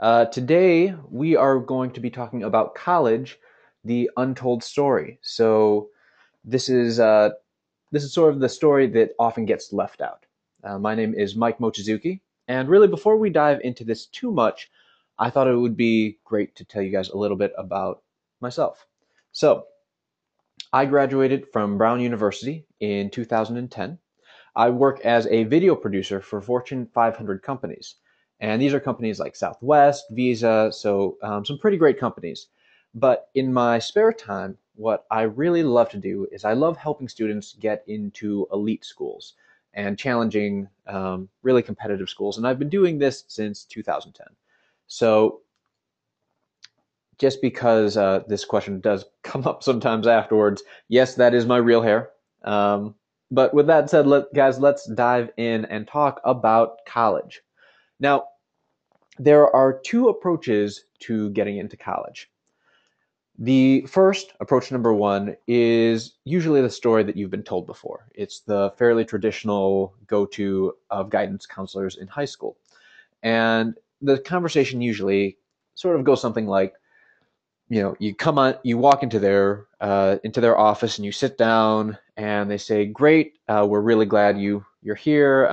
Today, we are going to be talking about college, the untold story. So, this is uh, this is sort of the story that often gets left out. My name is Mike Mochizuki, and really, before we dive into this too much, I thought it would be great to tell you guys a little bit about myself. So, I graduated from Brown University in 2010. I work as a video producer for Fortune 500 companies. And these are companies like Southwest, Visa, so some pretty great companies. But in my spare time, what I really love to do is I love helping students get into elite schools and challenging, really competitive schools. And I've been doing this since 2010. So just because this question does come up sometimes afterwards, yes, that is my real hair. Um, but with that said, guys, let's dive in and talk about college. Now, there are two approaches to getting into college. The first, approach number one, is usually the story that you've been told before. It's the fairly traditional go-to of guidance counselors in high school. And the conversation usually sort of goes something like, you come on, you walk into their office and you sit down, and they say, "Great, we're really glad you're here.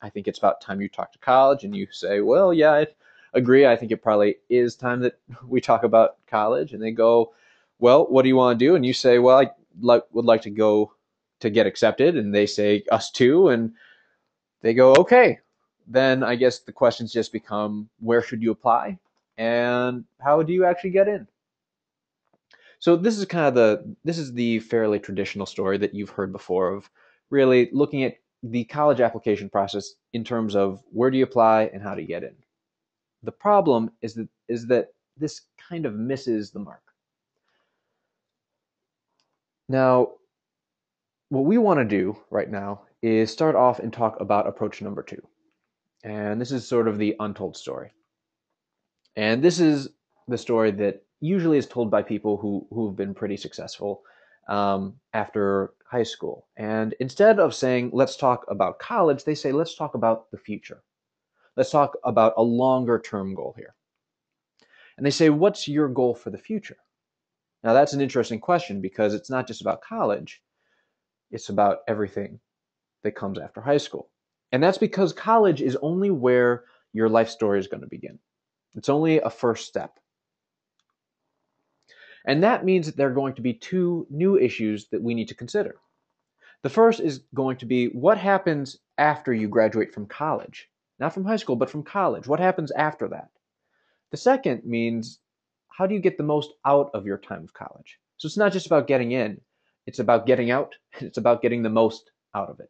I think it's about time you talk to college." And you say, "Well, yeah, I agree. I think it probably is time that we talk about college." And they go, "Well, what do you want to do?" And you say, "Well, would like to go to get accepted." And they say, "Us too." And they go, "Okay." Then I guess the questions just become, where should you apply, and how do you actually get in? So this is the fairly traditional story that you've heard before of really looking at the college application process in terms of where do you apply and how do you get in. The problem is that this kind of misses the mark. Now, what we want to do right now is start off and talk about approach number two. And this is sort of the untold story. And this is the story that usually is told by people who've been pretty successful after high school. And instead of saying, let's talk about college, they say, let's talk about the future. Let's talk about a longer term goal here. And they say, what's your goal for the future? Now, that's an interesting question because it's not just about college, it's about everything that comes after high school. And that's because college is only where your life story is going to begin. It's only a first step. And that means that there are going to be two new issues that we need to consider. The first is going to be what happens after you graduate from college. Not from high school, but from college. What happens after that? The second means how do you get the most out of your time of college? So it's not just about getting in, it's about getting out, it's about getting the most out of it.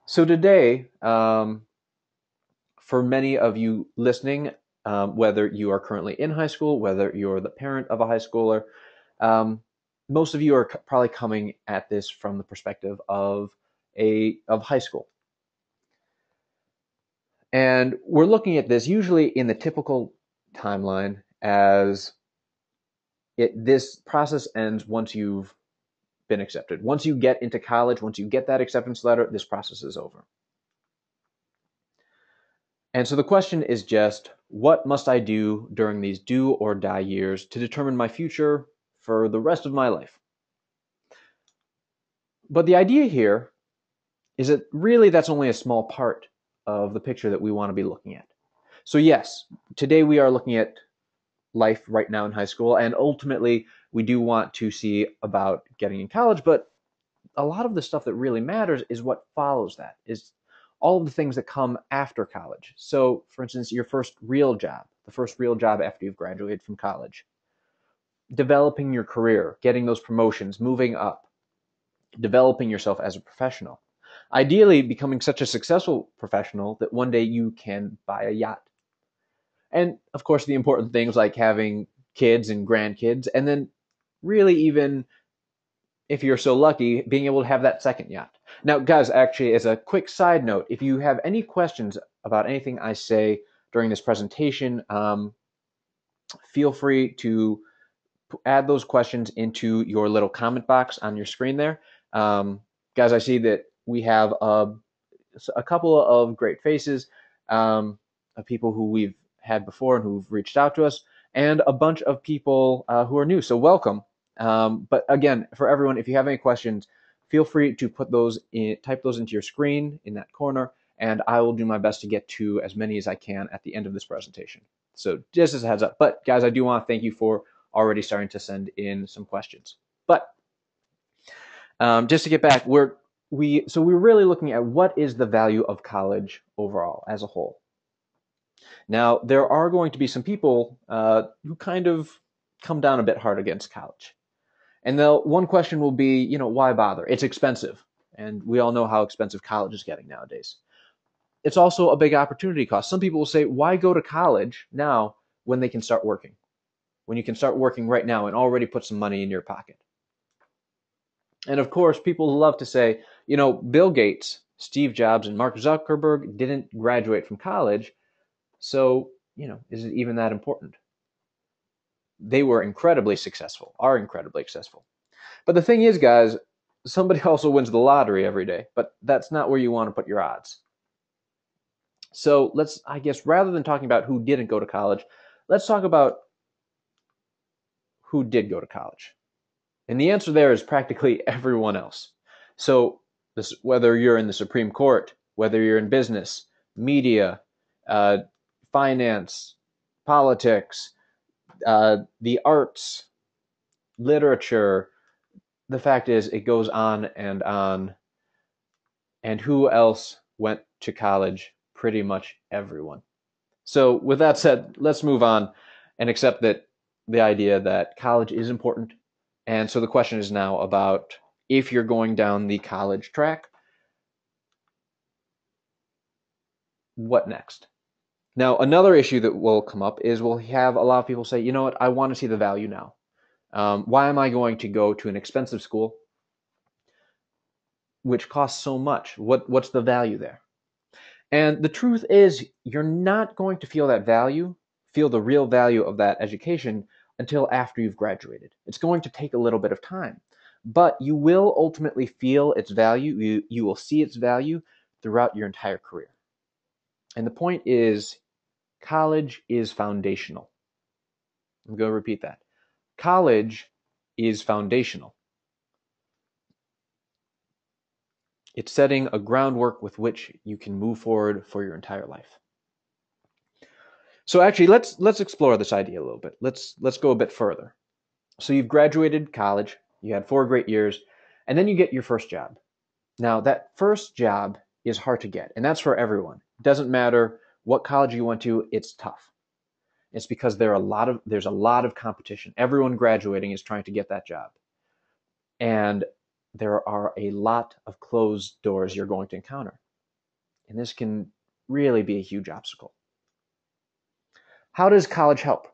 So today, for many of you listening, whether you are currently in high school, whether you're the parent of a high schooler, um, most of you are probably coming at this from the perspective of high school. And we're looking at this usually in the typical timeline as this process ends once you've been accepted. Once you get into college, once you get that acceptance letter, this process is over. And so the question is just, what must I do during these do or die years to determine my future for the rest of my life? But the idea here is that really that's only a small part of the picture that we want to be looking at. So yes, today we are looking at life right now in high school, and ultimately we do want to see about getting in college, but a lot of the stuff that really matters is what follows that, is all of the things that come after college. So, for instance, your first real job, the first real job after you've graduated from college, developing your career, getting those promotions, moving up, developing yourself as a professional. Ideally, becoming such a successful professional that one day you can buy a yacht. And of course, the important things like having kids and grandkids, and then really even if you're so lucky, being able to have that second yacht. Now, guys, actually, as a quick side note, if you have any questions about anything I say during this presentation, feel free to add those questions into your little comment box on your screen there. Guys, I see that we have a couple of great faces. of people who we've had before and who've reached out to us, and a bunch of people who are new. So welcome. But again, for everyone, if you have any questions, feel free to put those in, type those into your screen in that corner, and I will do my best to get to as many as I can at the end of this presentation. So just as a heads up. But guys, I do want to thank you for already starting to send in some questions. But just to get back, we're really looking at what is the value of college overall as a whole. Now, there are going to be some people who kind of come down a bit hard against college. And one question will be, why bother? It's expensive. And we all know how expensive college is getting nowadays. It's also a big opportunity cost. Some people will say, why go to college now when they can start working? When you can start working right now and already put some money in your pocket. And of course, people love to say, Bill Gates, Steve Jobs, and Mark Zuckerberg didn't graduate from college. So, is it even that important? They were incredibly successful, are incredibly successful. But the thing is, guys, somebody also wins the lottery every day, but that's not where you want to put your odds. So I guess, rather than talking about who didn't go to college, let's talk about who did go to college. And the answer there is practically everyone else. So whether you're in the Supreme Court, whether you're in business, media, finance, politics, the arts, literature, the fact is it goes on and on. And who else went to college? Pretty much everyone. So with that said, let's move on and accept that the idea that college is important. And so the question is now about, if you're going down the college track, what next? Now, another issue that will come up is we'll have a lot of people say, you know what, I want to see the value now. Why am I going to go to an expensive school which costs so much? What's the value there? And the truth is, you're not going to feel that value, feel the real value of that education until after you've graduated. It's going to take a little bit of time, but you will ultimately feel its value. You will see its value throughout your entire career. And the point is, college is foundational. I'm going to repeat that. College is foundational. It's setting a groundwork with which you can move forward for your entire life. So actually, let's explore this idea a little bit. Let's go a bit further. So you've graduated college, you had 4 great years, and then you get your first job. Now, that first job is hard to get, and that's for everyone. It doesn't matter what college you went to, it's tough. It's because there's a lot of competition. Everyone graduating is trying to get that job. And there are a lot of closed doors you're going to encounter. And this can really be a huge obstacle. How does college help?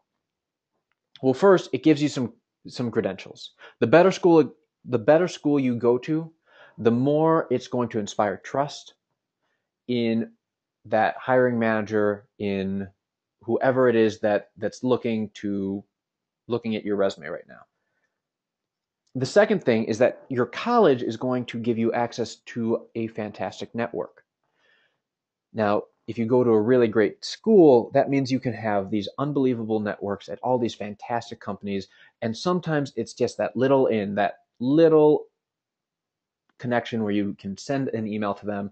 Well, first, it gives you some credentials. The better school you go to, the more it's going to inspire trust in that hiring manager, in whoever it is that's looking at your resume right now. The second thing is that your college is going to give you access to a fantastic network. Now, if you go to a really great school, that means you can have these unbelievable networks at all these fantastic companies. And sometimes it's just that little connection where you can send an email to them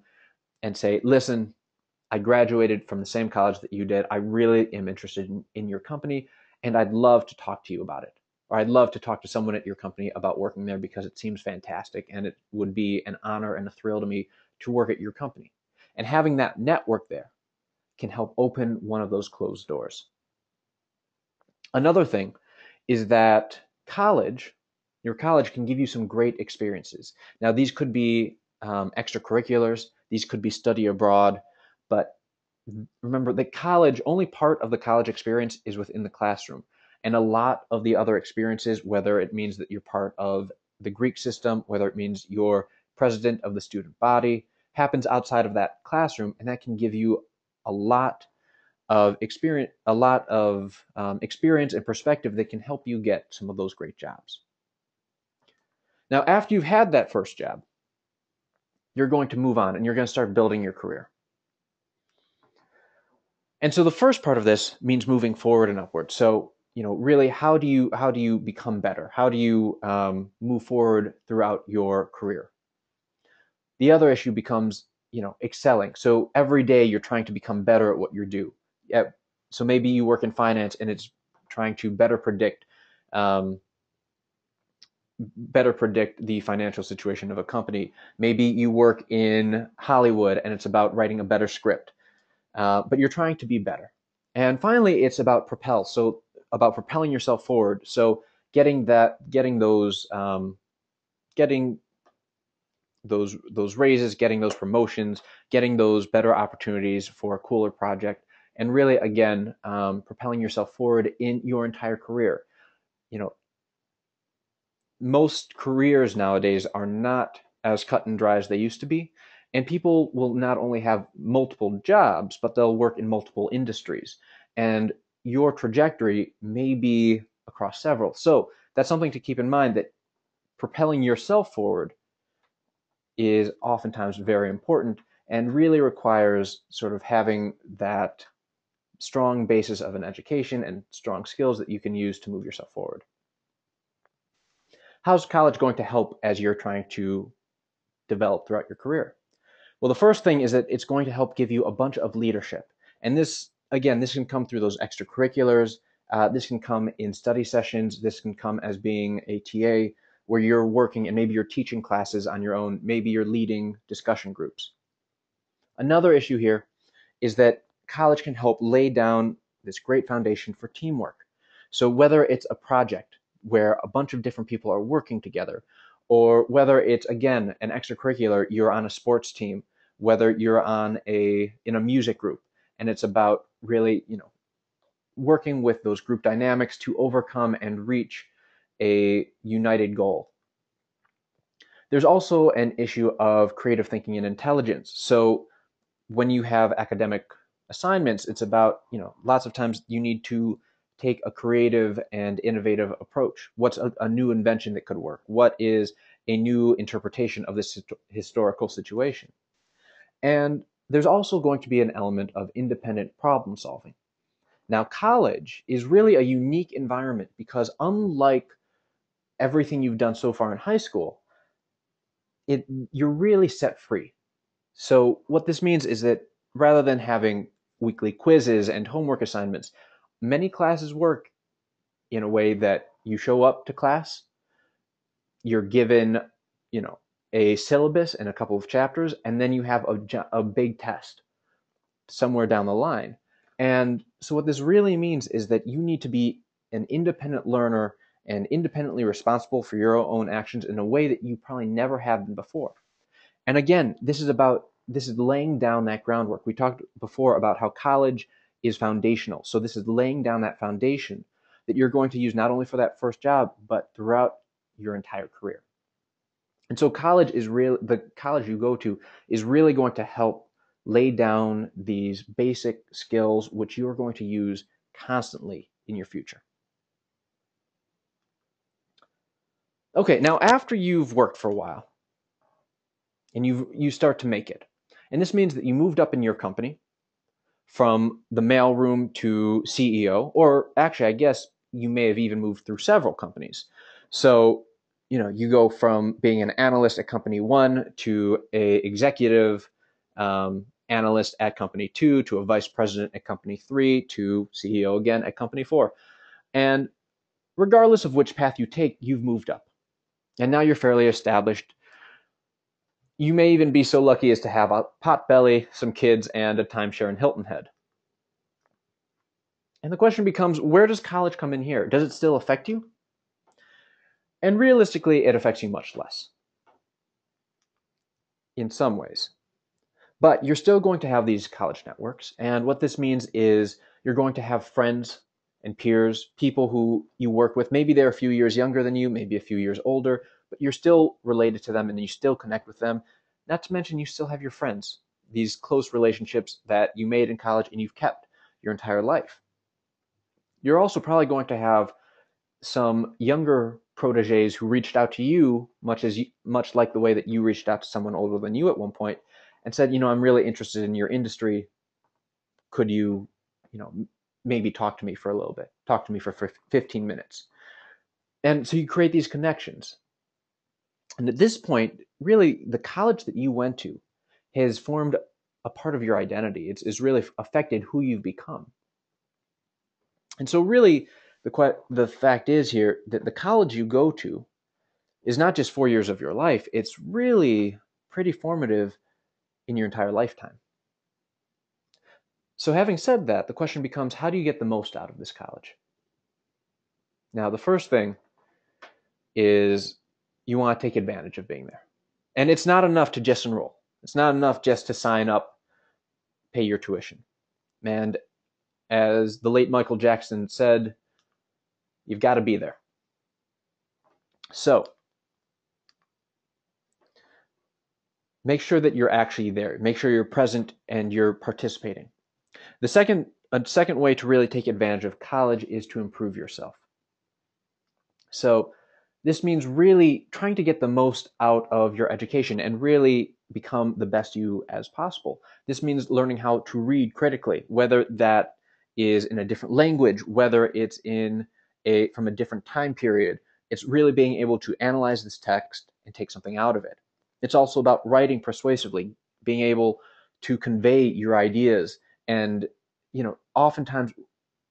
and say, listen, I graduated from the same college that you did. I really am interested in your company, and I'd love to talk to you about it. Or I'd love to talk to someone at your company about working there because it seems fantastic, and it would be an honor and a thrill to me to work at your company. And having that network there can help open one of those closed doors. Another thing is that your college can give you some great experiences. Now, these could be extracurriculars, these could be study abroad, but remember, only part of the college experience is within the classroom. And a lot of the other experiences, whether it means that you're part of the Greek system, whether it means you're president of the student body, happens outside of that classroom, and that can give you a lot of experience, experience and perspective that can help you get some of those great jobs. Now, after you've had that first job, you're going to move on and you're going to start building your career. And so the first part of this means moving forward and upward. So, really, how do you become better? How do you move forward throughout your career? The other issue becomes, excelling. So every day you're trying to become better at what you do. Yeah. So maybe you work in finance and it's trying to um, better predict the financial situation of a company. Maybe you work in Hollywood and it's about writing a better script, but you're trying to be better. And finally, it's about about propelling yourself forward. So getting those raises, getting those promotions, getting those better opportunities for a cooler project, and really again propelling yourself forward in your entire career. You know, most careers nowadays are not as cut and dry as they used to be, and people will not only have multiple jobs, but they'll work in multiple industries, and your trajectory may be across several. So that's something to keep in mind, that propelling yourself forward is oftentimes very important and really requires sort of having that strong basis of an education and strong skills that you can use to move yourself forward. How's college going to help as you're trying to develop throughout your career? Well, the first thing is that it's going to help give you a bunch of leadership. And this, again, this can come through those extracurriculars. This can come in study sessions. This can come as being a TA where you're working and maybe you're teaching classes on your own. Maybe you're leading discussion groups. Another issue here is that college can help lay down this great foundation for teamwork. So whether it's a project where a bunch of different people are working together, or whether it's again an extracurricular, you're on a sports team, whether you're in a music group, and it's about really, working with those group dynamics to overcome and reach a united goal. There's also an issue of creative thinking and intelligence. So when you have academic assignments, it's about, lots of times you need to take a creative and innovative approach. What's a new invention that could work? What is a new interpretation of this historical situation? And there's also going to be an element of independent problem solving. Now, college is really a unique environment because unlike everything you've done so far in high school, you're really set free. So what this means is that rather than having weekly quizzes and homework assignments, many classes work in a way that you show up to class, you're given, you know, a syllabus and a couple of chapters, and then you have a big test somewhere down the line. And so what this really means is that you need to be an independent learner and independently responsible for your own actions in a way that you probably never have been before. And again, this is laying down that groundwork. We talked before about how college is foundational. So this is laying down that foundation that you're going to use not only for that first job, but throughout your entire career. And so the college you go to is really going to help lay down these basic skills which you are going to use constantly in your future. Okay, now after you've worked for a while and you start to make it, and this means that you moved up in your company from the mailroom to CEO, or actually, I guess you may have even moved through several companies. So, you go from being an analyst at company one to a executive analyst at company two to a vice president at company three to CEO again at company four. And regardless of which path you take, you've moved up. And now you're fairly established. You may even be so lucky as to have a pot belly, some kids, and a timeshare in Hilton Head. And the question becomes, where does college come in here? Does it still affect you? And realistically, it affects you much less in some ways. But you're still going to have these college networks. And what this means is you're going to have friends and peers, people who you work with. Maybe they're a few years younger than you, maybe a few years older, but you're still related to them and you still connect with them. Not to mention, you still have your friends, these close relationships that you made in college and you've kept your entire life. You're also probably going to have some younger proteges who reached out to you, much like the way that you reached out to someone older than you at one point, and said, I'm really interested in your industry. Could you maybe talk to me for a little bit, talk to me for 15 minutes. And so you create these connections. And at this point, really, the college that you went to has formed a part of your identity. It's really affected who you've become. And so really, the fact is here that the college you go to is not just 4 years of your life, it's really pretty formative in your entire lifetime. So having said that, the question becomes, how do you get the most out of this college? Now, the first thing is you want to take advantage of being there. And it's not enough to just enroll. It's not enough just to sign up, pay your tuition. And as the late Michael Jackson said, you've got to be there. So make sure that you're actually there. Make sure you're present and you're participating. A second way to really take advantage of college is to improve yourself. So this means really trying to get the most out of your education and really become the best you as possible. This means learning how to read critically, whether that is in a different language, whether it's from a different time period. It's really being able to analyze this text and take something out of it. It's also about writing persuasively, being able to convey your ideas. And oftentimes,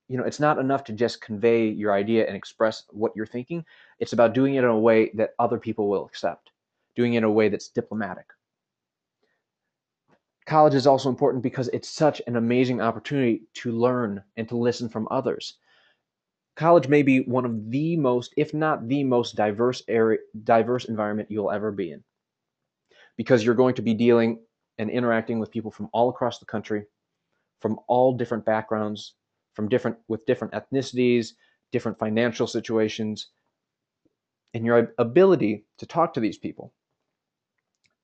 it's not enough to just convey your idea and express what you're thinking. It's about doing it in a way that other people will accept, doing it in a way that's diplomatic. College is also important because it's such an amazing opportunity to learn and to listen from others. College may be one of the most, if not the most diverse environment you'll ever be in, because you're going to be dealing and interacting with people from all across the country, from all different backgrounds, with different ethnicities, different financial situations, and your ability to talk to these people,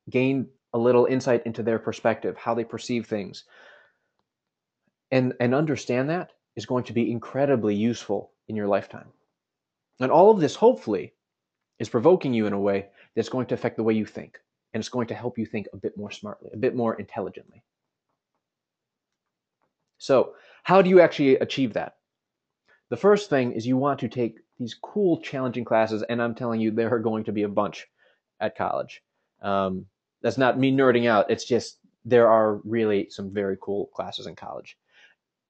gain a little insight into their perspective, how they perceive things, and understand that is going to be incredibly useful in your lifetime. And all of this, hopefully, is provoking you in a way that's going to affect the way you think, and it's going to help you think a bit more smartly, a bit more intelligently. So how do you actually achieve that? The first thing is you want to take these cool, challenging classes, and I'm telling you, there are going to be a bunch at college. That's not me nerding out. It's just there are really some very cool classes in college.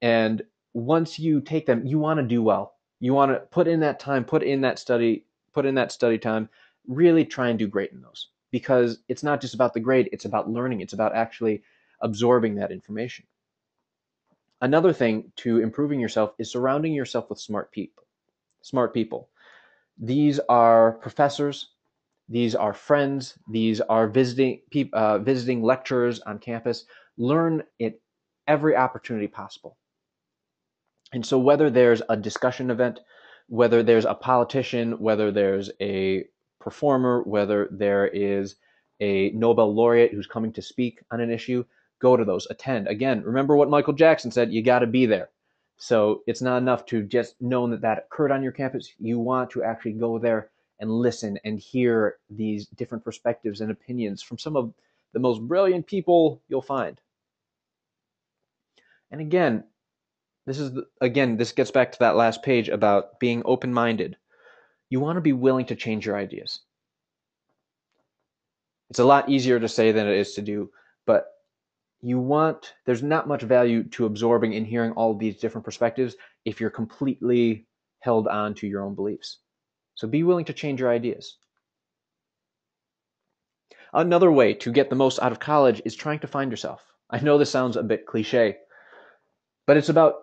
And once you take them, you want to do well. You want to put in that time, put in that study time, really try and do great in those. Because it's not just about the grade, it's about learning. It's about actually absorbing that information. Another thing to improving yourself is surrounding yourself with smart people. Smart people. These are professors. These are friends. These are visiting lecturers on campus. Learn at every opportunity possible. And so whether there's a discussion event, whether there's a politician, whether there's a performer, whether there is a Nobel laureate who's coming to speak on an issue, go to those, attend. Again, remember what Michael Jackson said, you got to be there. So it's not enough to just know that occurred on your campus. You want to actually go there and listen and hear these different perspectives and opinions from some of the most brilliant people you'll find. And again, this gets back to that last page about being open-minded. You want to be willing to change your ideas. It's a lot easier to say than it is to do, but there's not much value to absorbing and hearing all of these different perspectives if you're completely held on to your own beliefs. So be willing to change your ideas. Another way to get the most out of college is trying to find yourself. I know this sounds a bit cliche, but it's about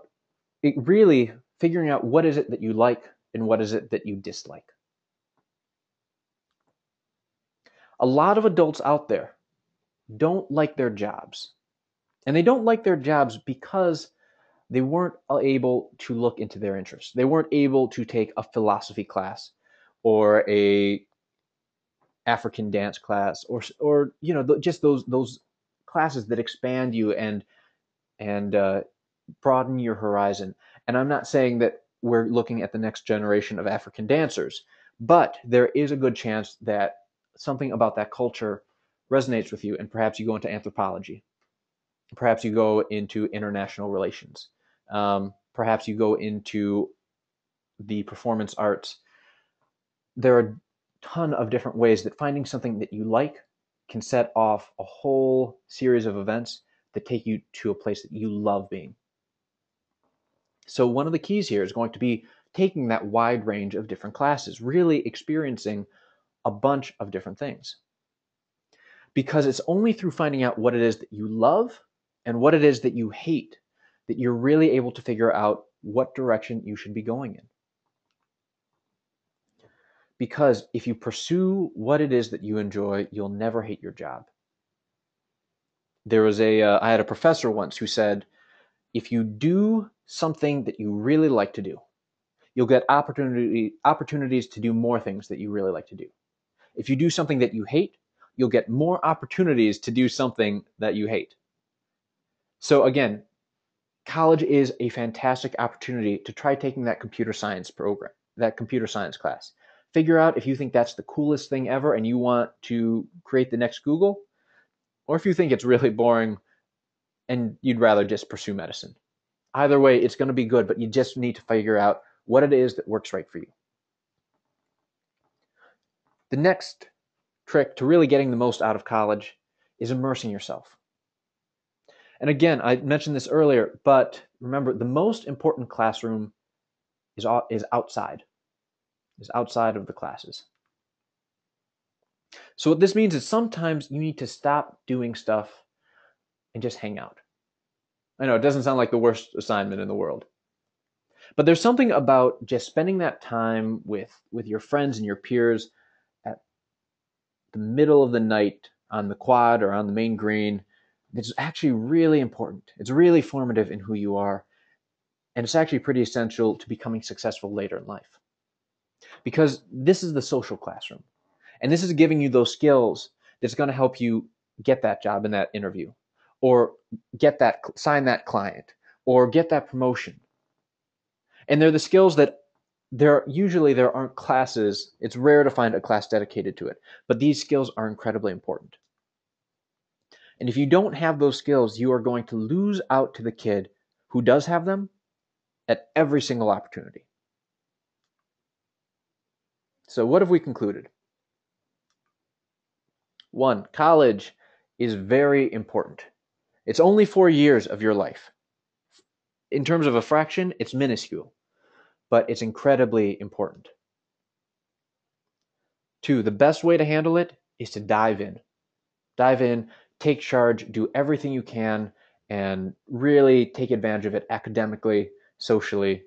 really figuring out what is it that you like and what is it that you dislike. A lot of adults out there don't like their jobs. And they don't like their jobs because they weren't able to look into their interests. They weren't able to take a philosophy class or a African dance class or just those classes that expand you and broaden your horizon. And I'm not saying that we're looking at the next generation of African dancers, but there is a good chance that something about that culture resonates with you, and perhaps you go into anthropology. Perhaps you go into international relations. Perhaps you go into the performance arts. There are a ton of different ways that finding something that you like can set off a whole series of events that take you to a place that you love being. So one of the keys here is going to be taking that wide range of different classes, really experiencing a bunch of different things. Because it's only through finding out what it is that you love and what it is that you hate that you're really able to figure out what direction you should be going in. Because if you pursue what it is that you enjoy, you'll never hate your job. There was I had a professor once who said, if you do something that you really like to do, you'll get opportunities to do more things that you really like to do. If you do something that you hate, you'll get more opportunities to do something that you hate. So again, college is a fantastic opportunity to try taking that computer science program, that computer science class. Figure out if you think that's the coolest thing ever and you want to create the next Google, or if you think it's really boring and you'd rather just pursue medicine. Either way, it's going to be good, but you just need to figure out what it is that works right for you. The next trick to really getting the most out of college is immersing yourself. And again, I mentioned this earlier, but remember, the most important classroom is outside of the classes. So what this means is sometimes you need to stop doing stuff and just hang out. I know it doesn't sound like the worst assignment in the world, but there's something about just spending that time with your friends and your peers at the middle of the night on the quad or on the main green. It's actually really important. It's really formative in who you are, and it's actually pretty essential to becoming successful later in life. Because this is the social classroom, and this is giving you those skills that's going to help you get that job in that interview, or sign that client, or get that promotion. And they're the skills that there aren't classes. It's rare to find a class dedicated to it, but these skills are incredibly important. And if you don't have those skills, you are going to lose out to the kid who does have them at every single opportunity. So what have we concluded? 1, college is very important. It's only 4 years of your life. In terms of a fraction, it's minuscule, but it's incredibly important. 2, the best way to handle it is to dive in. Dive in, take charge, do everything you can, and really take advantage of it academically, socially,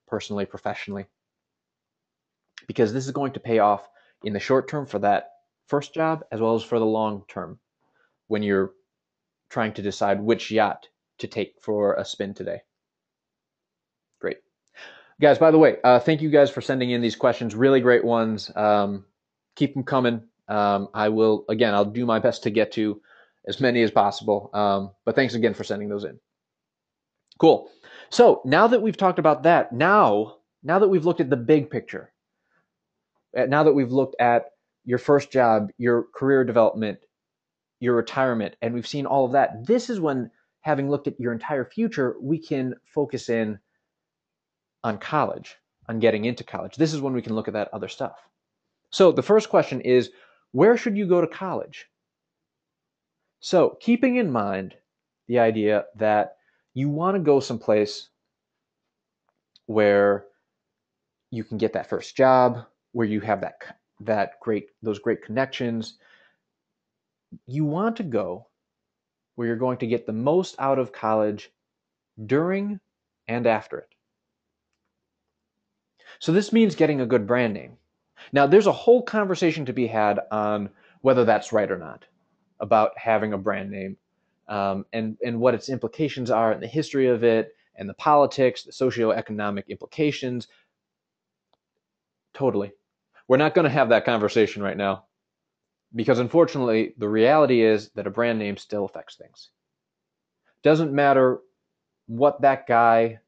personally, professionally. Because this is going to pay off in the short term for that first job, as well as for the long term when you're trying to decide which yacht to take for a spin today. Great. Guys, by the way, thank you guys for sending in these questions. Really great ones. Keep them coming. I'll do my best to get to as many as possible. But thanks again for sending those in. Cool. So now that we've talked about that, now that we've looked at the big picture, now that we've looked at your first job, your career development, your retirement, and we've seen all of that, this is when, having looked at your entire future, we can focus in on college, on getting into college. This is when we can look at that other stuff. So the first question is, where should you go to college? So keeping in mind the idea that you want to go someplace where you can get that first job, where you have those great connections. You want to go where you're going to get the most out of college during and after it. So this means getting a good brand name. Now, there's a whole conversation to be had on whether that's right or not, about having a brand name, and what its implications are, and the history of it, and the politics, the socioeconomic implications. Totally. We're not going to have that conversation right now, because unfortunately, the reality is that a brand name still affects things. Doesn't matter what that guy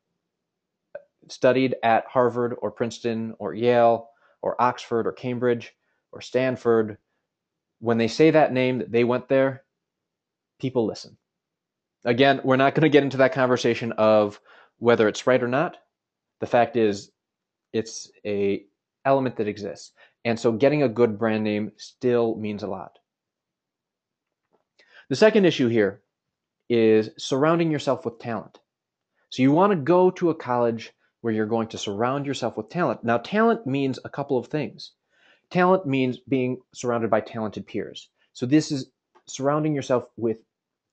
studied at Harvard or Princeton or Yale or Oxford or Cambridge or Stanford. When they say that name, that they went there, people listen. Again, we're not going to get into that conversation of whether it's right or not. The fact is, it's a element that exists. And so getting a good brand name still means a lot. The second issue here is surrounding yourself with talent. So you want to go to a college where you're going to surround yourself with talent. Now, talent means a couple of things. Talent means being surrounded by talented peers. So this is surrounding yourself with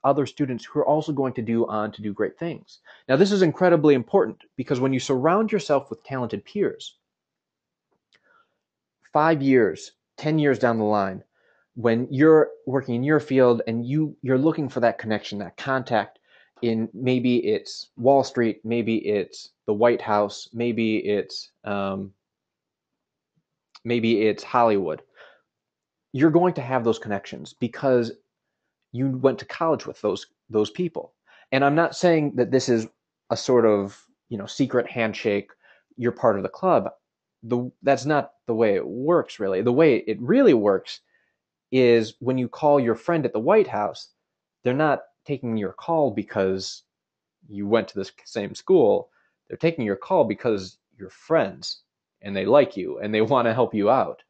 other students who are also going to do great things. Now, this is incredibly important because when you surround yourself with talented peers, 5 years, 10 years down the line, when you're working in your field and you're looking for that connection, that contact in maybe it's Wall Street, maybe it's the White House, maybe it's Hollywood, you're going to have those connections because you went to college with those people. And I'm not saying that this is a sort of secret handshake, you're part of the club. That's not the way it works, really. The way it really works is when you call your friend at the White House, they're not taking your call because you went to the same school. They're taking your call because you're friends and they like you and they want to help you out.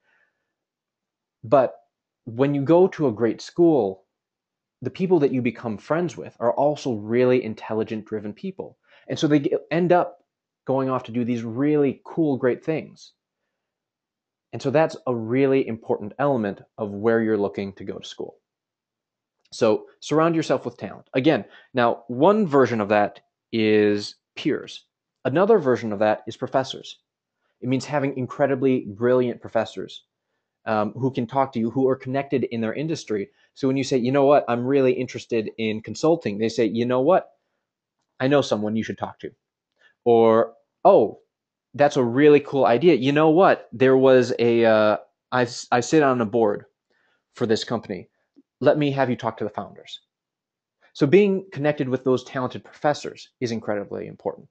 But when you go to a great school, the people that you become friends with are also really intelligent, driven people. And so they end up going off to do these really cool, great things. And so that's a really important element of where you're looking to go to school. So surround yourself with talent. Again, now one version of that is peers. Another version of that is professors. It means having incredibly brilliant professors who can talk to you, who are connected in their industry. So when you say, you know what, I'm really interested in consulting, they say, you know what, I know someone you should talk to. Or, oh, that's a really cool idea. You know what, there was I sit on a board for this company. Let me have you talk to the founders. So being connected with those talented professors is incredibly important.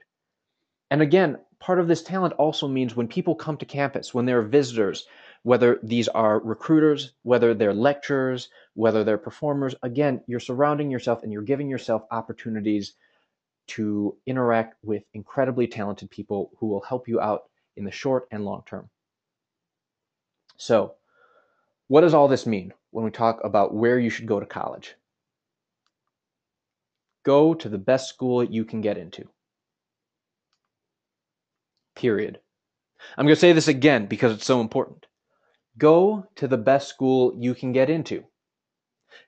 And again, part of this talent also means when people come to campus, when they're visitors, whether these are recruiters, whether they're lecturers, whether they're performers, again, you're surrounding yourself and you're giving yourself opportunities to interact with incredibly talented people who will help you out in the short and long term. So, what does all this mean when we talk about where you should go to college? Go to the best school you can get into. Period. I'm going to say this again because it's so important. Go to the best school you can get into.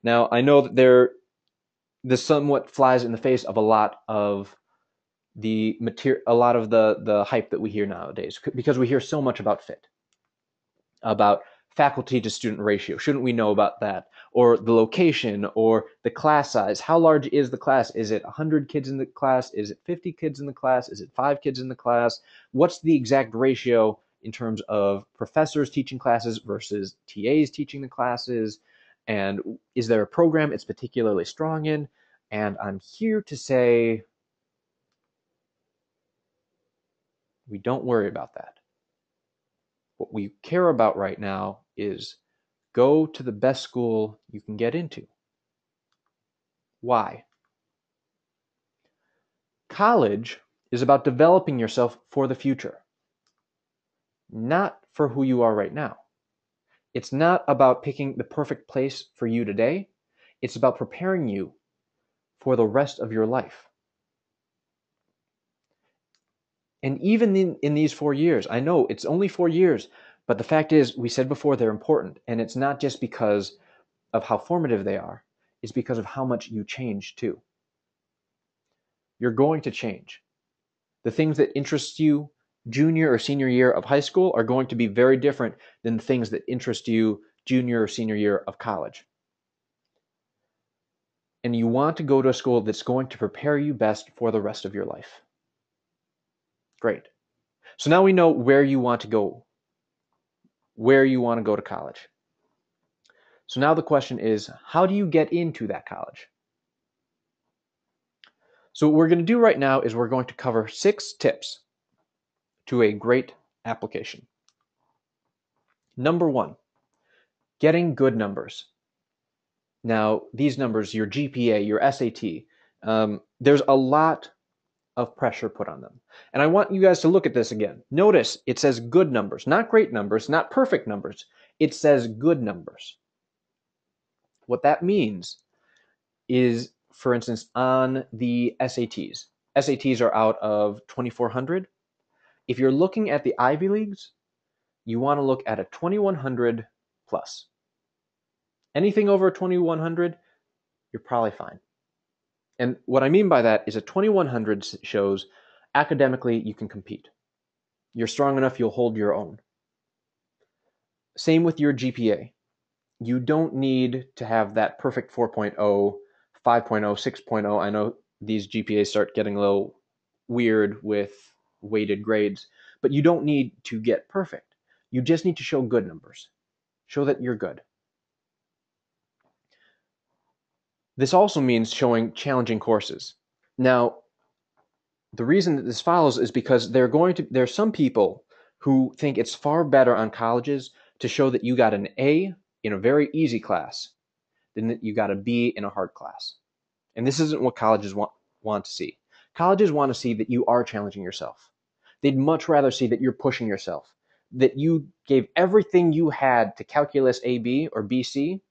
Now, I know that this somewhat flies in the face of a lot of the hype that we hear nowadays, because we hear so much about fit, about faculty to student ratio. Shouldn't we know about that? Or the location, or the class size. How large is the class? Is it 100 kids in the class? Is it 50 kids in the class? Is it 5 kids in the class? What's the exact ratio in terms of professors teaching classes versus TAs teaching the classes? And is there a program it's particularly strong in? And I'm here to say, we don't worry about that. What we care about right now is go to the best school you can get into. Why? College is about developing yourself for the future, not for who you are right now. It's not about picking the perfect place for you today. It's about preparing you for the rest of your life. And even in these 4 years, I know it's only 4 years, but the fact is, we said before, they're important. And it's not just because of how formative they are, it's because of how much you change too. You're going to change. The things that interest you junior or senior year of high school are going to be very different than the things that interest you junior or senior year of college. And you want to go to a school that's going to prepare you best for the rest of your life. Great. So now we know where you want to go to college. So now the question is, how do you get into that college? So what we're going to do right now is we're going to cover 6 tips to a great application. Number 1, getting good numbers. Now, these numbers, your GPA, your SAT, There's a lot of pressure put on them. And I want you guys to look at this again. Notice it says good numbers, not great numbers, not perfect numbers. It says good numbers. What that means is, for instance, on the SATs. SATs are out of 2,400. If you're looking at the Ivy Leagues, you want to look at a 2,100 plus. Anything over 2,100, you're probably fine. And what I mean by that is a 2,100 shows academically you can compete. You're strong enough, you'll hold your own. Same with your GPA. You don't need to have that perfect 4.0, 5.0, 6.0. I know these GPAs start getting a little weird with weighted grades, but you don't need to get perfect. You just need to show good numbers. Show that you're good. This also means showing challenging courses. Now, the reason that this follows is because there are some people who think it's far better on colleges to show that you got an A in a very easy class than that you got a B in a hard class. And this isn't what colleges want to see. Colleges want to see that you are challenging yourself. They'd much rather see that you're pushing yourself, that you gave everything you had to calculus AB or BC,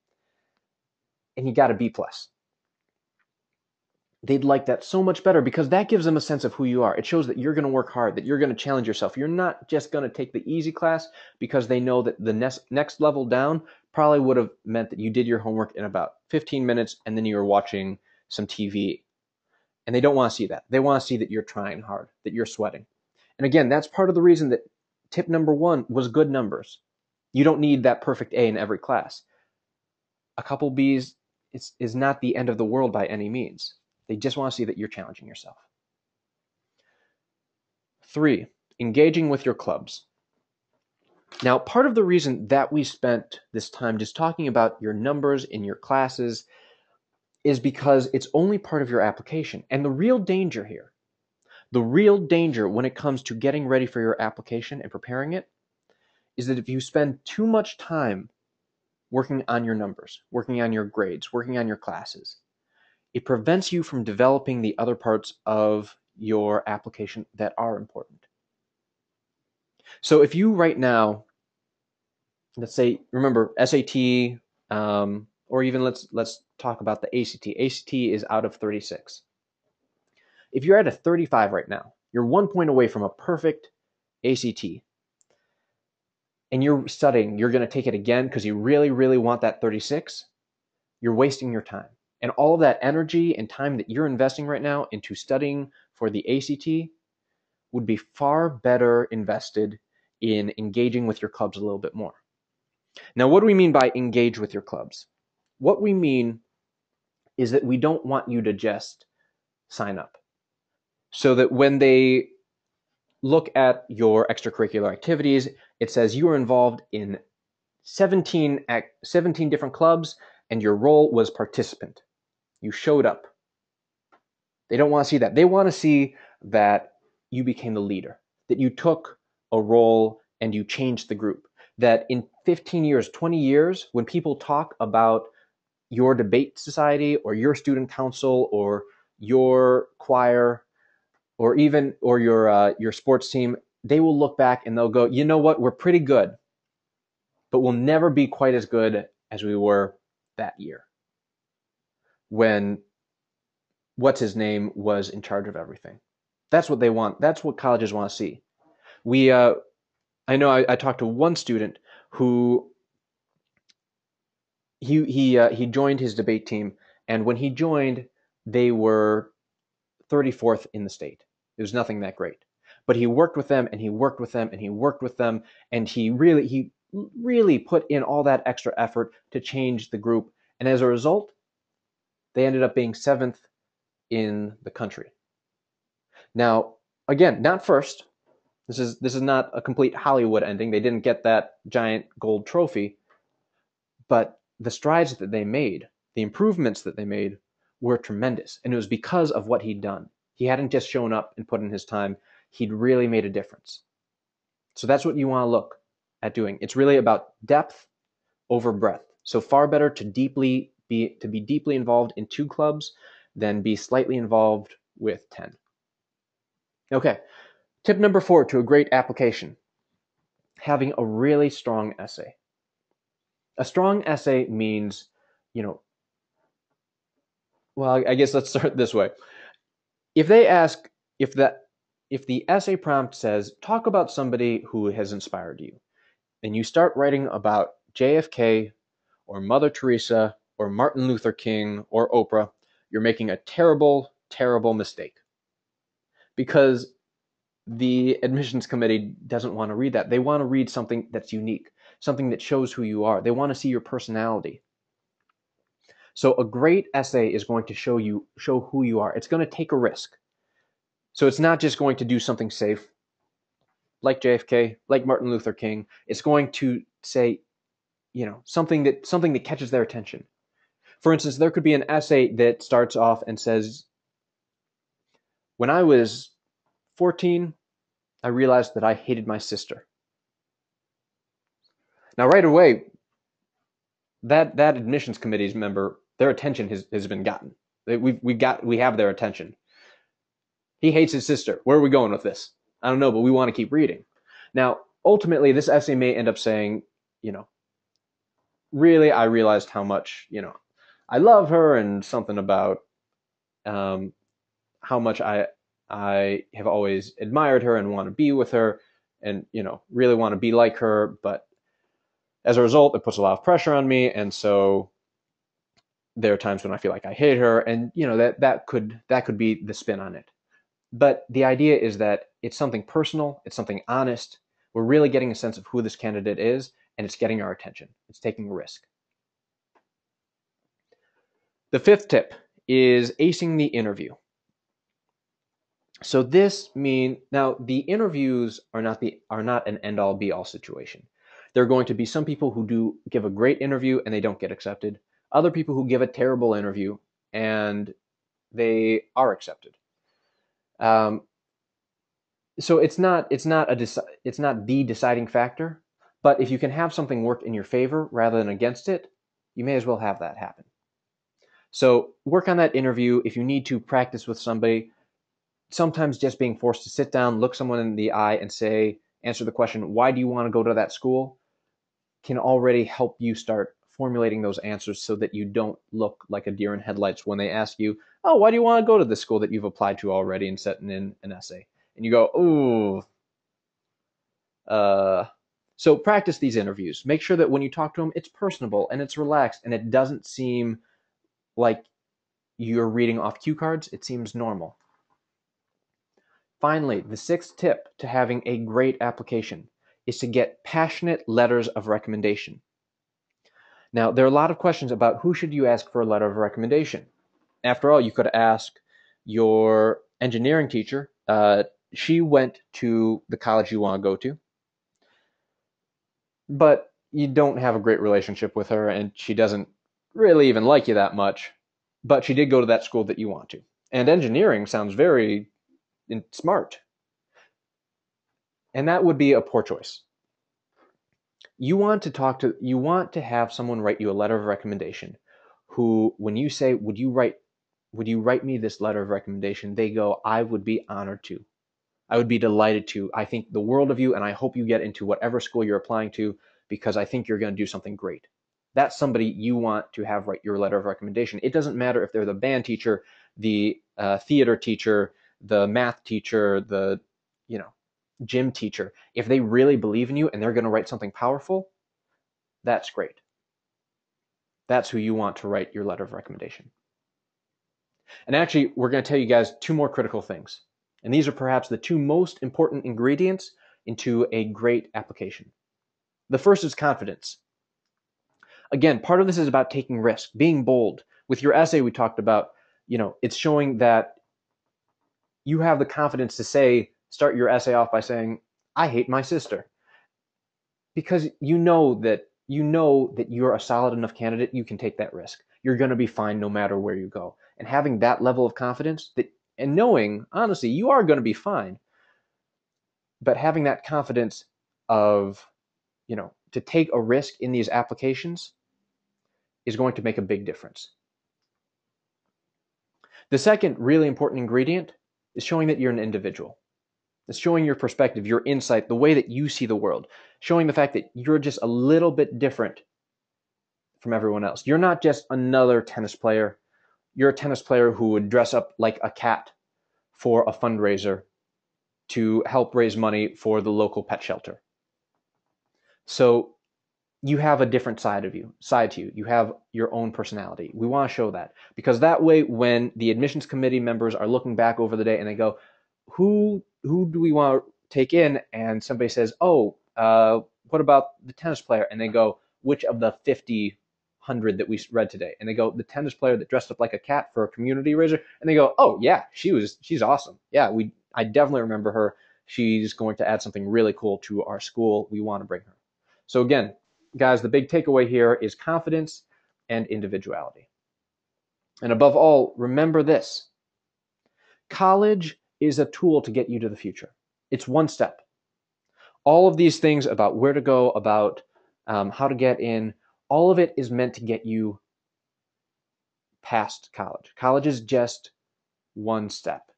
and you got a B plus. They'd like that so much better because that gives them a sense of who you are. It shows that you're going to work hard, that you're going to challenge yourself. You're not just going to take the easy class because they know that the next level down probably would have meant that you did your homework in about 15 minutes and then you were watching some TV. And they don't want to see that. They want to see that you're trying hard, that you're sweating. And again, that's part of the reason that tip number 1 was good numbers. You don't need that perfect A in every class. A couple Bs is not the end of the world by any means. They just want to see that you're challenging yourself. 3, engaging with your clubs. Now, part of the reason that we spent this time just talking about your numbers in your classes is because it's only part of your application. And the real danger here, the real danger when it comes to getting ready for your application and preparing it, is that if you spend too much time working on your numbers, working on your grades, working on your classes, it prevents you from developing the other parts of your application that are important. So if you right now, let's say, remember SAT, or even let's talk about the ACT. ACT is out of 36. If you're at a 35 right now, you're 1 point away from a perfect ACT, and you're studying, you're going to take it again because you really, really want that 36, you're wasting your time. And all of that energy and time that you're investing right now into studying for the ACT would be far better invested in engaging with your clubs a little bit more. Now, what do we mean by engage with your clubs? What we mean is that we don't want you to just sign up. So that when they look at your extracurricular activities, it says you were involved in 17 different clubs and your role was participant. You showed up. They don't want to see that. They want to see that you became the leader, that you took a role and you changed the group. That in 15 years, 20 years, when people talk about your debate society or your student council or your choir or your sports team, they will look back and they'll go, you know what, we're pretty good, but we'll never be quite as good as we were that year when what's his name was in charge of everything. That's what they want. That's what colleges want to see. I know I talked to one student who he joined his debate team, and when he joined, they were 34th in the state. It was nothing that great. But he worked with them and he worked with them and he worked with them, and he really put in all that extra effort to change the group. And as a result, they ended up being 7th in the country. Now, again, not first. This is not a complete Hollywood ending. They didn't get that giant gold trophy, but the strides that they made, the improvements that they made were tremendous. And it was because of what he'd done. He hadn't just shown up and put in his time. He'd really made a difference. So that's what you want to look at doing. It's really about depth over breadth. So far better to be deeply involved in 2 clubs then be slightly involved with 10. Okay, tip number 4 to a great application: having a really strong essay. A strong essay means, well, I guess let's start this way. If they ask, if the essay prompt says, talk about somebody who has inspired you, and you start writing about JFK or Mother Teresa or Martin Luther King or Oprah, you're making a terrible, terrible mistake. Because the admissions committee doesn't want to read that. They want to read something that's unique, something that shows who you are. They want to see your personality. So a great essay is going to show who you are. It's going to take a risk. So it's not just going to do something safe, like JFK, like Martin Luther King. It's going to say, something that catches their attention. For instance, there could be an essay that starts off and says, when I was 14, I realized that I hated my sister. Now, right away, that admissions committee's member, their attention has been gotten. We have their attention. He hates his sister. Where are we going with this? I don't know, but we want to keep reading. Now, ultimately, this essay may end up saying, really, I realized how much, I love her, and something about how much I have always admired her and want to be with her, and really want to be like her, but as a result, it puts a lot of pressure on me, and so there are times when I feel like I hate her, and that could be the spin on it. But the idea is that it's something personal, it's something honest. We're really getting a sense of who this candidate is, and it's getting our attention. It's taking a risk. The 5th tip is acing the interview. So now the interviews are not an end-all be-all situation. There are going to be some people who do give a great interview and they don't get accepted. Other people who give a terrible interview and they are accepted. So it's not the deciding factor, but if you can have something work in your favor rather than against it, you may as well have that happen. So work on that interview. If you need to practice with somebody, sometimes just being forced to sit down, look someone in the eye and answer the question, why do you want to go to that school, can already help you start formulating those answers so that you don't look like a deer in headlights when they ask you, oh, why do you want to go to this school that you've applied to already and sent in an essay? And you go, ooh. So practice these interviews. Make sure that when you talk to them, it's personable and it's relaxed and it doesn't seem like you're reading off cue cards. It seems normal. Finally, the 6th tip to having a great application is to get passionate letters of recommendation. Now, there are a lot of questions about who should you ask for a letter of recommendation. After all, you could ask your engineering teacher. She went to the college you want to go to, but you don't have a great relationship with her and she doesn't really even like you that much, but she did go to that school that you want to. And engineering sounds very smart. And that would be a poor choice. You want to have someone write you a letter of recommendation who, when you say, would you write me this letter of recommendation, they go, I would be honored to. I would be delighted to. I think the world of you, and I hope you get into whatever school you're applying to because I think you're going to do something great. That's somebody you want to have write your letter of recommendation. It doesn't matter if they're the band teacher, the theater teacher, the math teacher, the gym teacher. If they really believe in you and they're going to write something powerful, that's great. That's who you want to write your letter of recommendation. And actually, we're going to tell you guys 2 more critical things. And these are perhaps the 2 most important ingredients into a great application. The first is confidence. Again, part of this is about taking risk, being bold. With your essay, we talked about, it's showing that you have the confidence to start your essay off by saying, I hate my sister. Because you know that you're a solid enough candidate, you can take that risk. You're going to be fine no matter where you go. And having that level of confidence and knowing, honestly, you are going to be fine. But having that confidence of, to take a risk in these applications is going to make a big difference. The second really important ingredient is showing that you're an individual. It's showing your perspective, your insight, the way that you see the world, showing the fact that you're just a little bit different from everyone else. You're not just another tennis player. You're a tennis player who would dress up like a cat for a fundraiser to help raise money for the local pet shelter. So you have a different side to you. You have your own personality. We want to show that, because that way, when the admissions committee members are looking back over the day and they go, who do we want to take in? And somebody says, oh, what about the tennis player? And they go, which of the 50, 100 that we read today? And they go, the tennis player that dressed up like a cat for a community raiser. And they go, oh yeah, she's awesome. Yeah, I definitely remember her. She's going to add something really cool to our school. We want to bring her. So again, guys, the big takeaway here is confidence and individuality. And above all, remember this: college is a tool to get you to the future. It's one step. All of these things about where to go, about how to get in, all of it is meant to get you past college. College is just one step.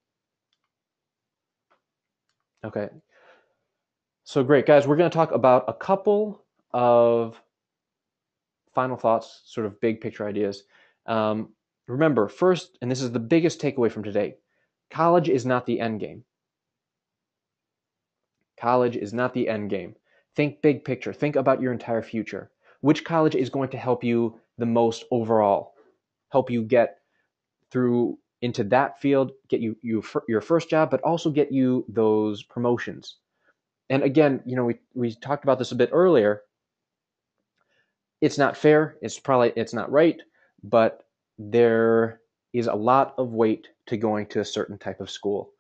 Okay. So great, guys. We're going to talk about a couple of final thoughts, sort of big picture ideas. Remember, first, and this is the biggest takeaway from today, college is not the end game. College is not the end game. Think big picture. Think about your entire future. Which college is going to help you the most overall? Help you get through into that field, get you your first job, but also get you those promotions. And again, we talked about this a bit earlier. It's not fair. It's not right, but there is a lot of weight to going to a certain type of school.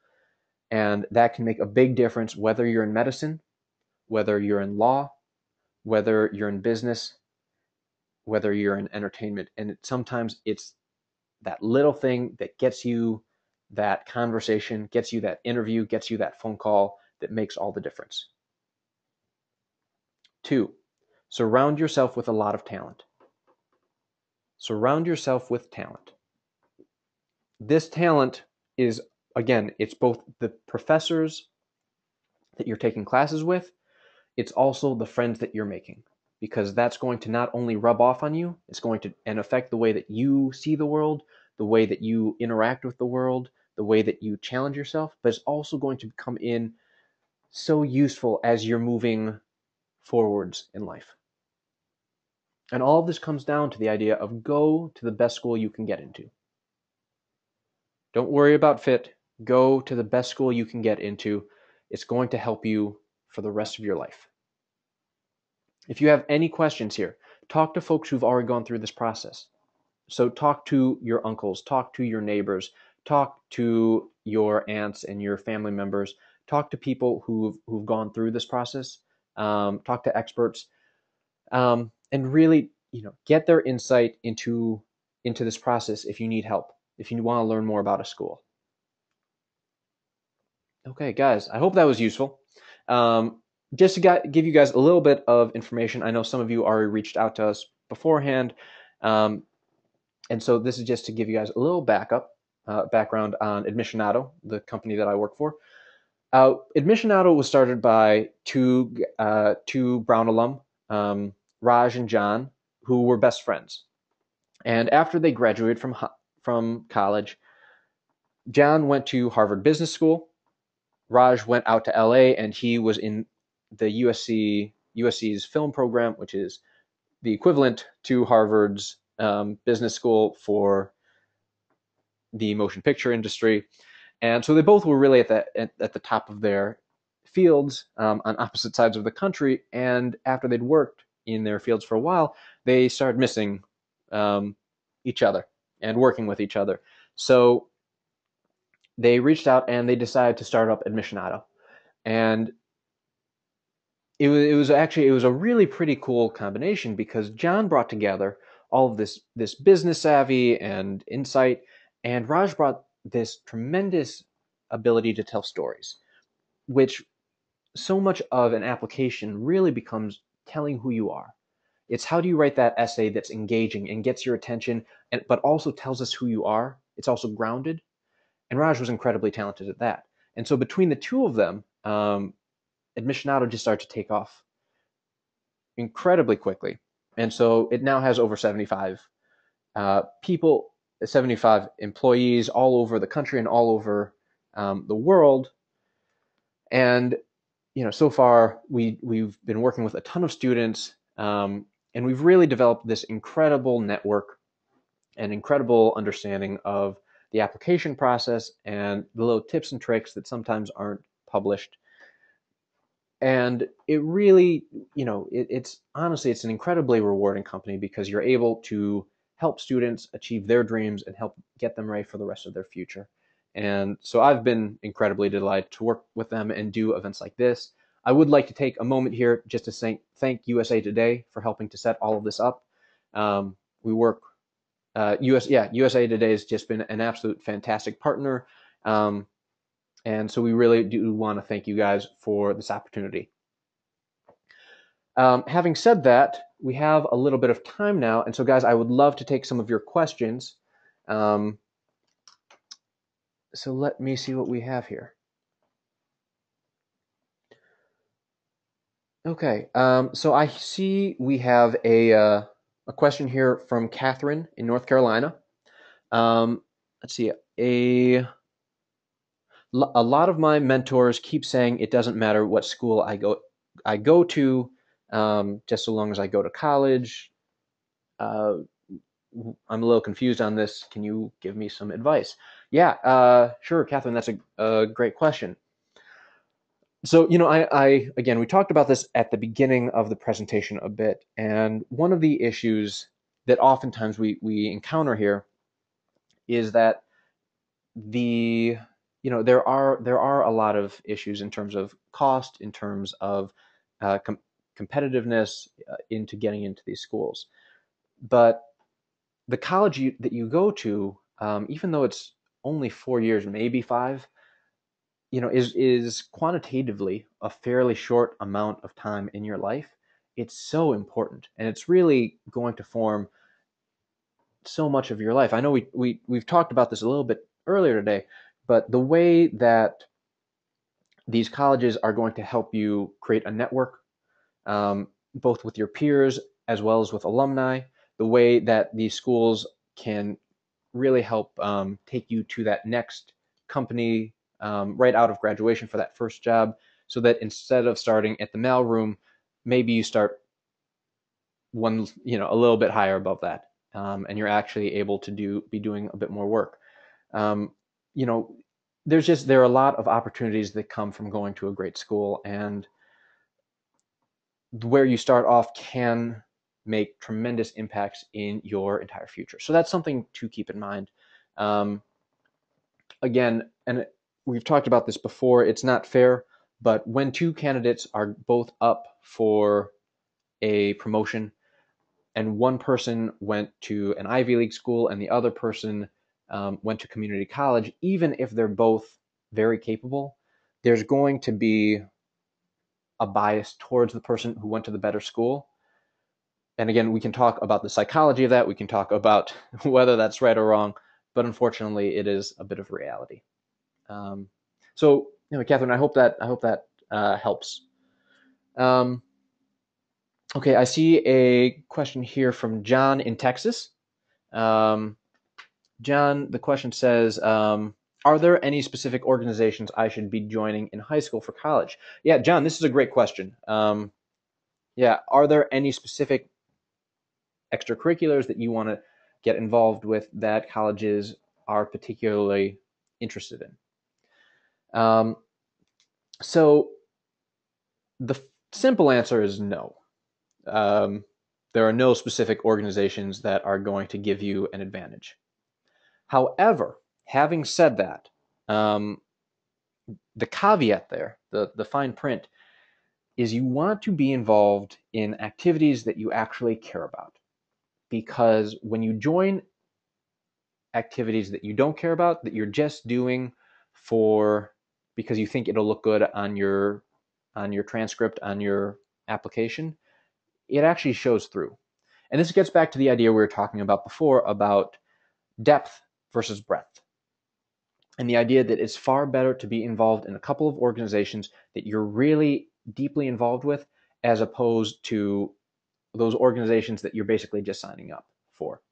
And that can make a big difference whether you're in medicine, whether you're in law, whether you're in business, whether you're in entertainment. And sometimes it's that little thing that gets you that conversation, gets you that interview, gets you that phone call that makes all the difference. 2, surround yourself with a lot of talent. Surround yourself with talent. This talent is, again, it's both the professors that you're taking classes with, it's also the friends that you're making, because that's going to not only rub off on you, it's going to and affect the way that you see the world, the way that you interact with the world, the way that you challenge yourself, but it's also going to come in so useful as you're moving forwards in life. And all of this comes down to the idea of go to the best school you can get into. Don't worry about fit. Go to the best school you can get into. It's going to help you for the rest of your life. If you have any questions here, talk to folks who've already gone through this process. So talk to your uncles, talk to your neighbors, talk to your aunts and your family members, talk to people who've gone through this process, talk to experts, and really, get their insight into this process if you need help, if you want to learn more about a school. Okay, guys, I hope that was useful. Just to give you guys a little bit of information, I know some of you already reached out to us beforehand, and so this is just to give you guys a little background on Admissionado, the company that I work for. Admissionado was started by two Brown alum, Raj and John, who were best friends. And after they graduated from college, John went to Harvard Business School. Raj went out to LA, and he was in the USC's film program, which is the equivalent to Harvard's business school for the motion picture industry. And so they both were really at the top of their fields on opposite sides of the country. And after they'd worked in their fields for a while, they started missing each other and working with each other. So they reached out and they decided to start up Admissionado. And it was a really pretty cool combination, because John brought together all of this business savvy and insight, and Raj brought this tremendous ability to tell stories, which so much of an application really becomes telling who you are. It's how do you write that essay that's engaging and gets your attention, but also tells us who you are, it's also grounded. And Raj was incredibly talented at that. And so between the two of them, Admissionado just started to take off incredibly quickly. And so it now has over 75 people, 75 employees all over the country and all over the world. And so far we've been working with a ton of students, and we've really developed this incredible network and incredible understanding of the application process and the little tips and tricks that sometimes aren't published. And it really, it's honestly, it's an incredibly rewarding company because you're able to help students achieve their dreams and help get them ready for the rest of their future. And so I've been incredibly delighted to work with them and do events like this. I would like to take a moment here just to thank USA Today for helping to set all of this up. We work, USA Today has just been an absolute fantastic partner. And so we really do want to thank you guys for this opportunity. Having said that, we have a little bit of time now. And so, guys, I would love to take some of your questions. So let me see what we have here. Okay, so I see we have a question here from Catherine in North Carolina. Let's see, a lot of my mentors keep saying it doesn't matter what school I go to, just so long as I go to college. I'm a little confused on this. Can you give me some advice? Yeah, sure, Catherine. That's a great question. So, again, we talked about this at the beginning of the presentation a bit, and one of the issues that oftentimes we encounter here is that there are a lot of issues in terms of cost, in terms of competitiveness into getting into these schools. But the college that you go to, even though it's only 4 years, maybe 5, is quantitatively a fairly short amount of time in your life. It's so important, and it's really going to form so much of your life. I know we've talked about this a little bit earlier today, but the way that these colleges are going to help you create a network, both with your peers as well as with alumni, the way that these schools can really help take you to that next company right out of graduation for that first job, so that instead of starting at the mailroom, maybe you start a little bit higher above that, and you're actually able to be doing a bit more work. There are a lot of opportunities that come from going to a great school, and where you start off can make tremendous impacts in your entire future. So that's something to keep in mind. Again, and we've talked about this before, it's not fair, but when two candidates are both up for a promotion and one person went to an Ivy League school and the other person went to community college, even if they're both very capable, there's going to be a bias towards the person who went to the better school. And again, we can talk about the psychology of that. We can talk about whether that's right or wrong, but unfortunately, it is a bit of reality. So, Catherine, I hope that helps. Okay, I see a question here from John in Texas. John, the question says, are there any specific organizations I should be joining in high school for college? Yeah, John, this is a great question. Yeah, are there any specific extracurriculars that you want to get involved with that colleges are particularly interested in? So the simple answer is no. There are no specific organizations that are going to give you an advantage. However, having said that, the caveat there, the fine print, is you want to be involved in activities that you actually care about. Because when you join activities that you don't care about, that you're just doing because you think it'll look good on your transcript, on your application, it actually shows through. And this gets back to the idea we were talking about before about depth versus breadth. And the idea that it's far better to be involved in a couple of organizations that you're really deeply involved with, as opposed to those organizations that you're basically just signing up for.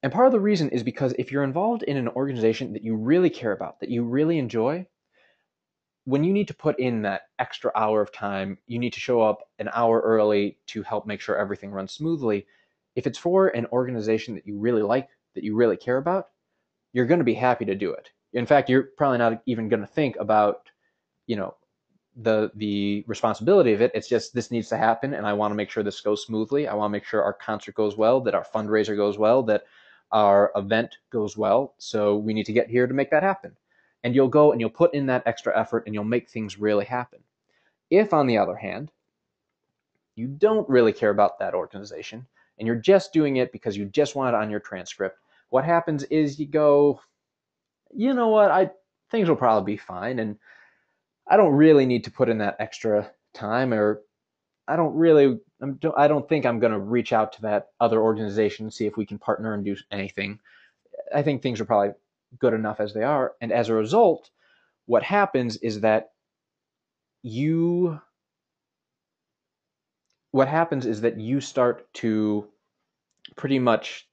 And part of the reason is because if you're involved in an organization that you really care about, that you really enjoy, when you need to put in that extra hour of time, you need to show up an hour early to help make sure everything runs smoothly. If it's for an organization that you really like, that you really care about, you're going to be happy to do it. In fact, you're probably not even going to think about, you know, the responsibility of it. It's just, this needs to happen, and I want to make sure this goes smoothly. I want to make sure our concert goes well, that our fundraiser goes well, that our event goes well. So we need to get here to make that happen. And you'll go and you'll put in that extra effort and you'll make things really happen. If, on the other hand, you don't really care about that organization and you're just doing it because you just want it on your transcript, what happens is you go, you know what, things will probably be fine, and I don't really need to put in that extra time, or I don't think I'm going to reach out to that other organization and see if we can partner and do anything. I think things are probably good enough as they are. And as a result, what happens is that you start to pretty much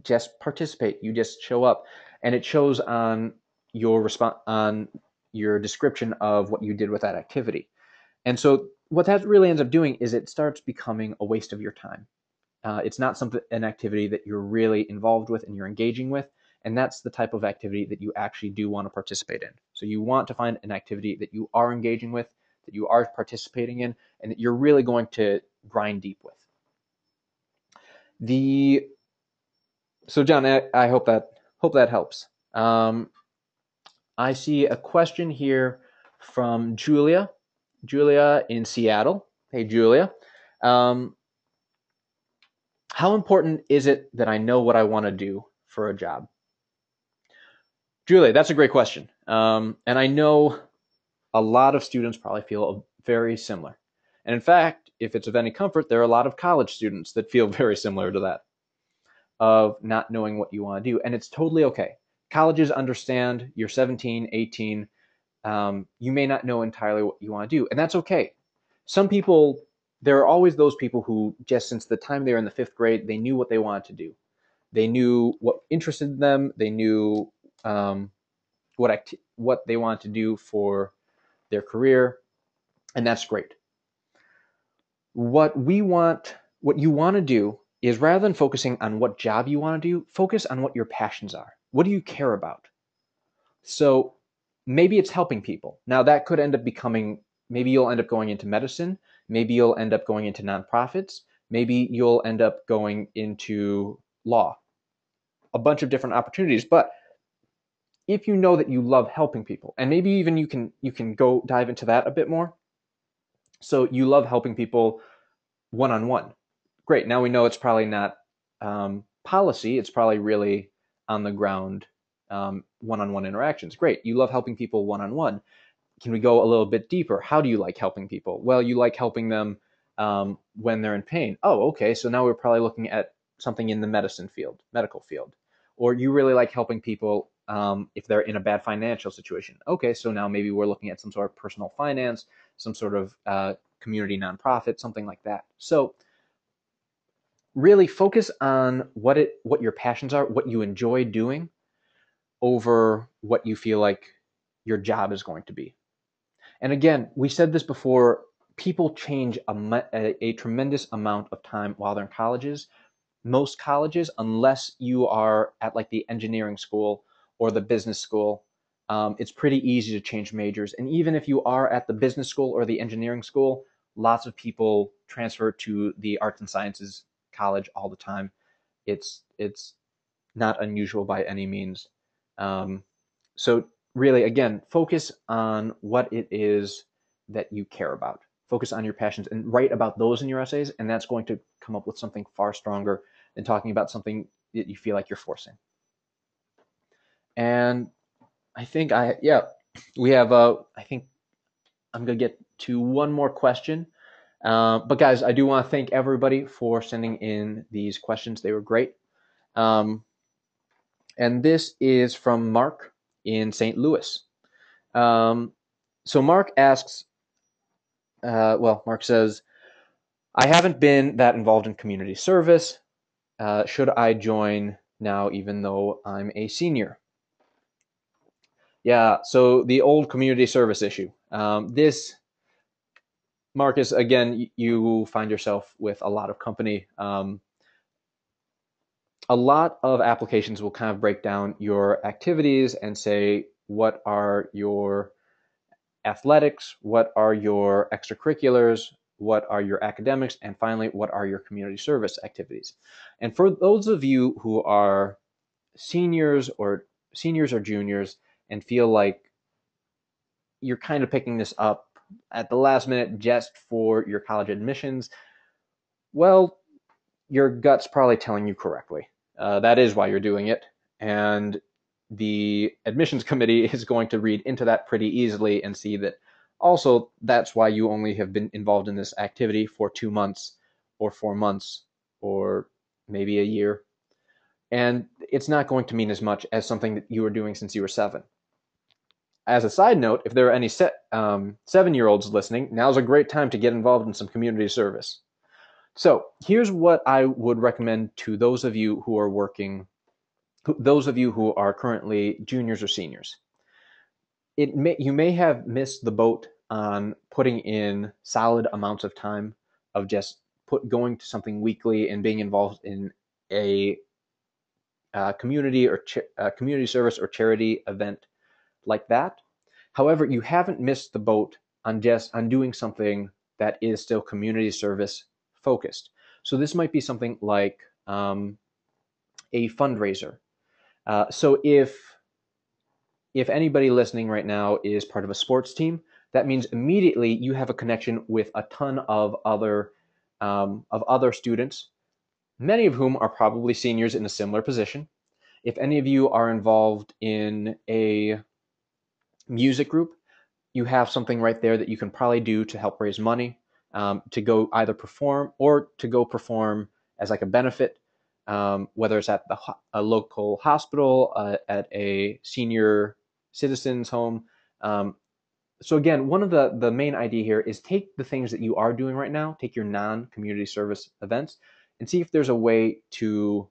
just participate. You just show up, and it shows on your description of what you did with that activity. And so what that really ends up doing is it starts becoming a waste of your time. It's not an activity that you're really involved with and you're engaging with. And that's the type of activity that you actually do want to participate in. So you want to find an activity that you are engaging with, that you are participating in, and that you're really going to grind deep with. So John, I hope that helps. I see a question here from Julia in Seattle. Hey, Julia. How important is it that I know what I want to do for a job? Julia, that's a great question. And I know a lot of students probably feel very similar. And in fact, if it's of any comfort, there are a lot of college students that feel very similar to that, of not knowing what you want to do. And it's totally okay. Colleges understand you're 17, 18. You may not know entirely what you want to do, and that's okay. Some people, there are always those people who just since the time they were in the 5th grade, they knew what they wanted to do. They knew what interested them. They knew what they wanted to do for their career, and that's great. What you want to do is, rather than focusing on what job you want to do, focus on what your passions are. What do you care about? So maybe it's helping people. Now that could end up maybe you'll end up going into medicine. Maybe you'll end up going into nonprofits. Maybe you'll end up going into law. A bunch of different opportunities. But if you know that you love helping people, and maybe even you can go dive into that a bit more. So you love helping people one-on-one. Great. Now we know it's probably not policy. It's probably really on the ground one-on-one interactions. Great. You love helping people one-on-one. Can we go a little bit deeper? How do you like helping people? Well, you like helping them when they're in pain. Oh, okay. So now we're probably looking at something in the medical field. Or you really like helping people if they're in a bad financial situation. Okay, so now maybe we're looking at some sort of personal finance, some sort of community nonprofit, something like that. So really focus on what your passions are, what you enjoy doing, over what you feel like your job is going to be. And again, we said this before, people change a tremendous amount of time while they're in colleges. Most colleges, unless you are at like the engineering school or the business school, it's pretty easy to change majors. And even if you are at the business school or the engineering school, lots of people transfer to the arts and sciences college all the time. It's not unusual by any means. So really, again, focus on what it is that you care about. Focus on your passions and write about those in your essays, and that's going to come up with something far stronger than talking about something that you feel like you're forcing. And I think we have, I think I'm going to get to one more question. But guys, I do want to thank everybody for sending in these questions. They were great. And this is from Mark in St. Louis. So Mark asks, Mark says, I haven't been that involved in community service. Should I join now, even though I'm a senior? Yeah, so the old community service issue. This, Marcus, again, you find yourself with a lot of company. A lot of applications will kind of break down your activities and say, what are your athletics, what are your extracurriculars, what are your academics, and finally, what are your community service activities. And for those of you who are seniors or juniors and feel like you're kind of picking this up at the last minute just for your college admissions, well, your gut's probably telling you correctly. That is why you're doing it. And the admissions committee is going to read into that pretty easily and see that also that's why you only have been involved in this activity for 2 months or 4 months or maybe a year. And it's not going to mean as much as something that you were doing since you were 7. As a side note, if there are any 7-year-olds listening, now's a great time to get involved in some community service. So here's what I would recommend to those of you who are working, those of you who are currently juniors or seniors. You may have missed the boat on putting in solid amounts of time of just going to something weekly and being involved in a community or community service or charity event like that. However, you haven't missed the boat on doing something that is still community service focused. So this might be something like a fundraiser. So if anybody listening right now is part of a sports team, that means immediately you have a connection with a ton of other students, many of whom are probably seniors in a similar position. If any of you are involved in a music group, you have something right there that you can probably do to help raise money, to go either perform or to go perform as like a benefit, whether it's at a local hospital, at a senior citizens home. So again, one of the main idea here is take the things that you are doing right now, take your non-community service events, and see if there's a way to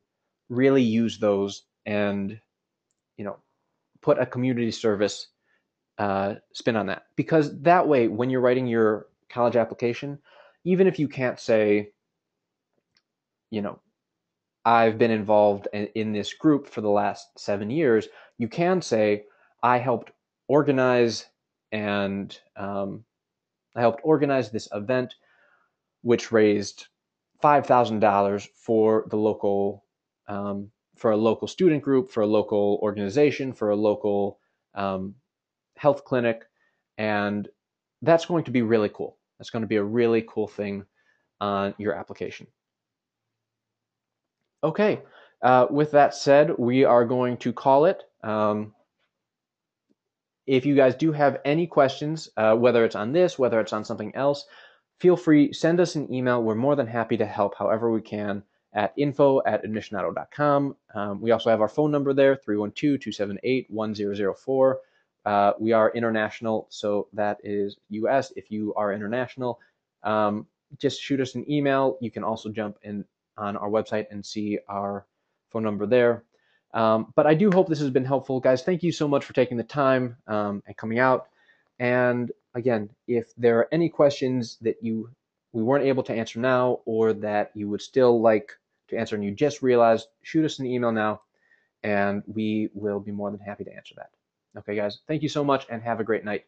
really use those and put a community service spin on that. Because that way, when you're writing your college application, even if you can't say, I've been involved in this group for the last 7 years, you can say, I helped organize this event, which raised $5,000 for the local, for a local student group, for a local organization, for a local health clinic, and that's going to be really cool. That's going to be a really cool thing on your application. Okay, with that said, we are going to call it. If you guys do have any questions, whether it's on this, whether it's on something else, feel free, send us an email. We're more than happy to help however we can at info@admissionado.com. We also have our phone number there, 312-278-1004. We are international, so that is US. If you are international, just shoot us an email. You can also jump in on our website and see our phone number there. But I do hope this has been helpful, guys. Thank you so much for taking the time and coming out. And again, if there are any questions that we weren't able to answer now, or that you would still like to answer and you just realized, shoot us an email now, and we will be more than happy to answer that. Okay, guys, thank you so much and have a great night.